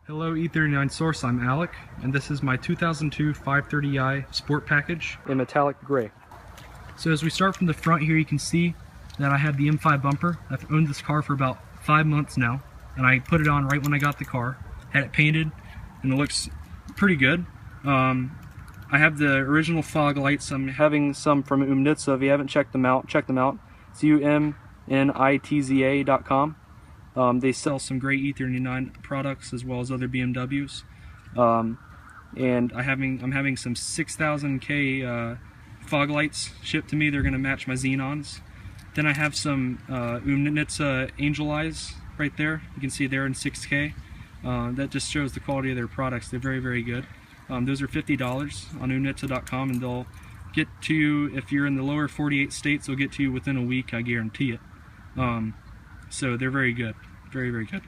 Hello E39 source, I'm Alec, and this is my 2002 530i Sport Package in metallic gray. So as we start from the front here, you can see that I have the M5 bumper. I've owned this car for about 5 months now, and I put it on right when I got the car. Had it painted, and it looks pretty good. I have the original fog lights. I'm having some from Untitled. If you haven't checked them out, check them out. It's UMNITZA.com. They sell some great E39 products as well as other BMWs, and I'm having some 6000K fog lights shipped to me. They're going to match my xenons. Then I have some Untitled Angel Eyes right there. You can see they're in 6K. That just shows the quality of their products. They're very, very good. Those are $50 on Untitled.com, and they'll get to you, if you're in the lower 48 states, they'll get to you within a week, I guarantee it. So they're very good. Very, very good.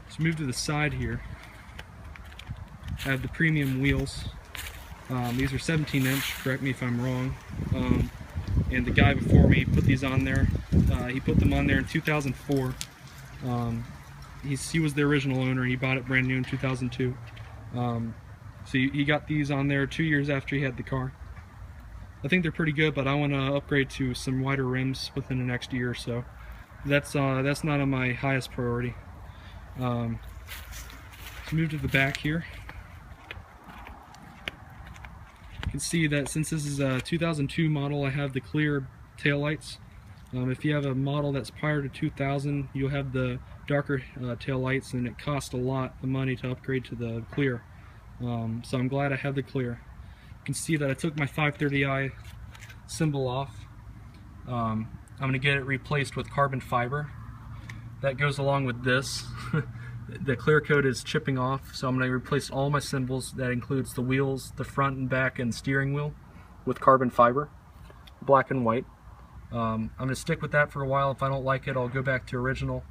Let's move to the side here. I have the premium wheels. These are 17-inch, correct me if I'm wrong. And the guy before me put these on there. He put them on there in 2004. He was the original owner. He bought it brand new in 2002. So he got these on there 2 years after he had the car. I think they're pretty good, but I want to upgrade to some wider rims within the next year or so. That's not on my highest priority. Let's move to the back here. You can see that since this is a 2002 model, I have the clear taillights. If you have a model that's prior to 2000, you'll have the darker taillights, and it costs a lot of money to upgrade to the clear. So I'm glad I have the clear. You can see that I took my 530i symbol off. I'm going to get it replaced with carbon fiber. That goes along with this. The clear coat is chipping off, so I'm going to replace all my symbols. That includes the wheels, the front and back, and steering wheel with carbon fiber, black and white. I'm going to stick with that for a while. If I don't like it, I'll go back to original.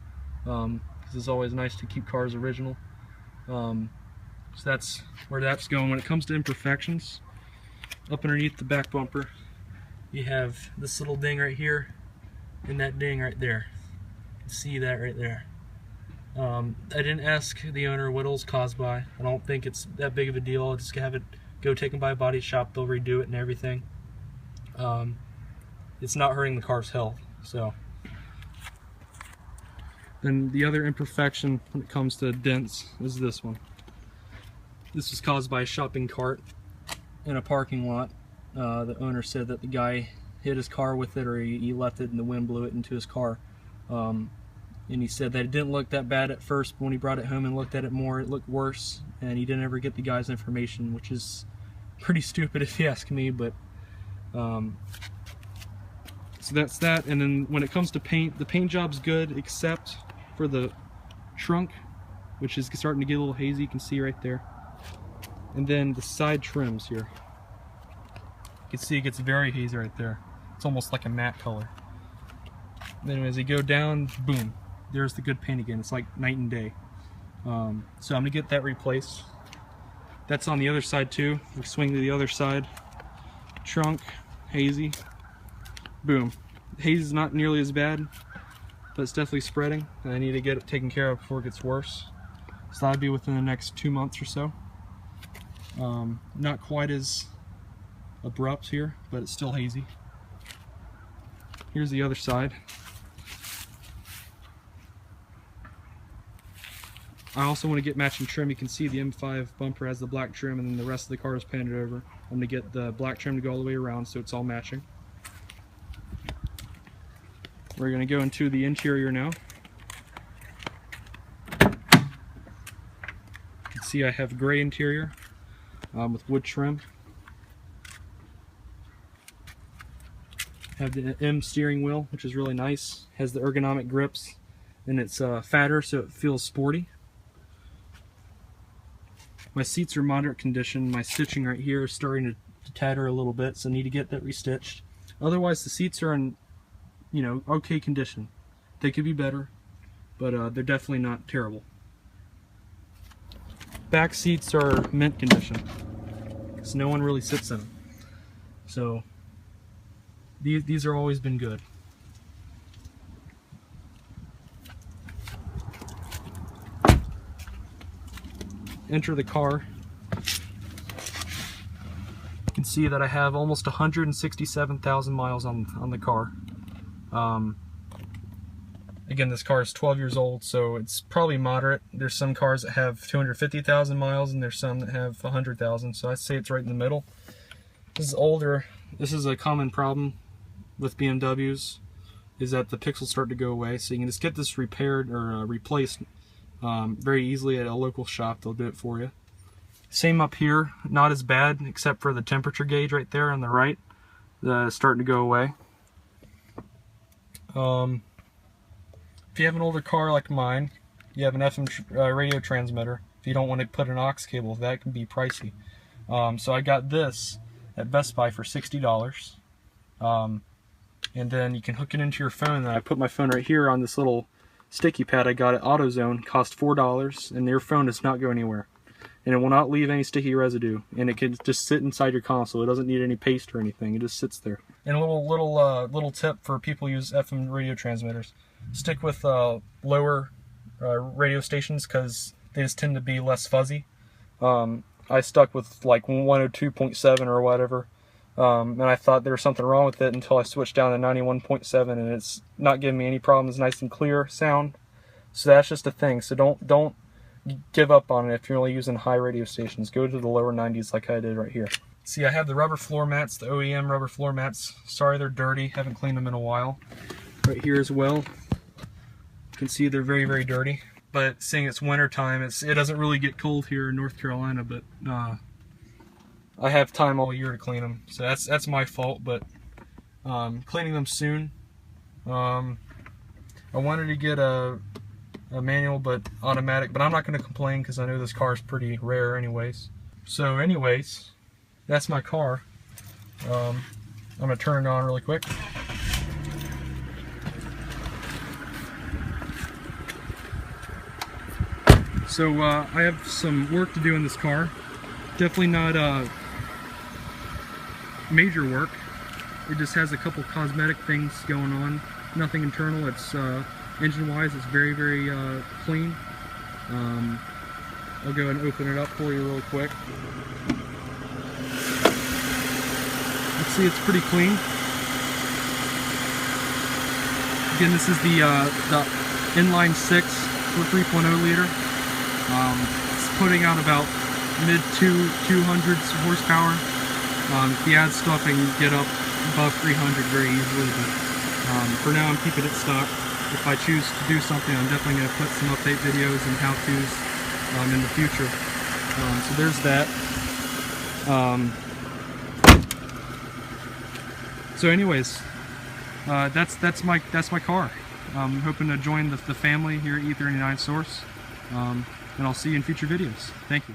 Because it's always nice to keep cars original. So that's where that's going. When it comes to imperfections, up underneath the back bumper, you have this little ding right here, and that ding right there. You can see that right there. I didn't ask the owner what it was caused by. I don't think it's that big of a deal. I'll just have it go taken by a body shop. They'll redo it and everything. It's not hurting the car's health. So then the other imperfection when it comes to dents is this one. This was caused by a shopping cart in a parking lot. The owner said that the guy hit his car with it, or he left it and the wind blew it into his car. And he said that it didn't look that bad at first, but when he brought it home and looked at it more, it looked worse, and he didn't ever get the guy's information, which is pretty stupid if you ask me. But so that's that. And then when it comes to paint, the paint job's good except for the trunk, which is starting to get a little hazy. You can see right there. And then the side trims here, you can see it gets very hazy right there. It's almost like a matte color. Then as you go down, boom, there's the good paint again. It's like night and day. So I'm gonna get that replaced. That's on the other side too. We swing to the other side. Trunk, hazy, boom. Haze is not nearly as bad, but it's definitely spreading, and I need to get it taken care of before it gets worse. So that'll be within the next 2 months or so. Not quite as abrupt here, but it's still hazy. Here's the other side. I also want to get matching trim. You can see the M5 bumper has the black trim, and then the rest of the car is painted over. I'm going to get the black trim to go all the way around so it's all matching. We're going to go into the interior now. You can see I have gray interior with wood trim. Have the M steering wheel, which is really nice. Has the ergonomic grips, and it's fatter, so it feels sporty. My seats are moderate condition. My stitching right here is starting to tatter a little bit, so I need to get that restitched. Otherwise, the seats are in, okay condition. They could be better, but they're definitely not terrible. Back seats are mint condition, because no one really sits in them. So these are always been good. enter the car, you can see that I have almost 167,000 miles on the car. Again, this car is 12 years old, so it's probably moderate. There's some cars that have 250,000 miles, and there's some that have 100,000, so I'd say it's right in the middle. This is older. This is a common problem with BMWs, is that the pixels start to go away, so you can just get this repaired or replaced very easily at a local shop. They'll do it for you. Same up here, not as bad, except for the temperature gauge right there on the right. It's starting to go away. If you have an older car like mine, you have an FM radio transmitter. If you don't want to put an aux cable, that can be pricey. So I got this at Best Buy for $60. And then you can hook it into your phone. And I put my phone right here on this little sticky pad I got at AutoZone. Cost $4, and your phone does not go anywhere. And it will not leave any sticky residue. And it can just sit inside your console. It doesn't need any paste or anything. It just sits there. And a little tip for people who use FM radio transmitters: stick with lower radio stations because they just tend to be less fuzzy. I stuck with like 102.7 or whatever, and I thought there was something wrong with it until I switched down to 91.7, and it's not giving me any problems. Nice and clear sound. So that's just a thing. So don't give up on it if you're only using high radio stations. Go to the lower 90s like I did right here. See, I have the rubber floor mats, the OEM rubber floor mats. Sorry they're dirty, haven't cleaned them in a while. Right here as well. You can see they're very, very dirty. But seeing it's winter time, it doesn't really get cold here in North Carolina, but I have time all year to clean them. So that's my fault, but cleaning them soon. I wanted to get a manual but automatic, but I'm not going to complain because I know this car is pretty rare anyways. So anyways, that's my car. I'm going to turn it on really quick. So I have some work to do in this car. Definitely not major work. It just has a couple cosmetic things going on. Nothing internal. It's engine-wise, it's very, very clean. I'll go and open it up for you real quick. Let's see, it's pretty clean. Again, this is the inline 6 for 3.0 liter. It's putting out about mid 200s horsepower. If you add stuff, I can get up above 300 very easily, but for now I'm keeping it stock. If I choose to do something, I'm definitely going to put some update videos and how-tos in the future. So there's that. So anyways, that's my car. I'm hoping to join the family here at E39 Source. And I'll see you in future videos. Thank you.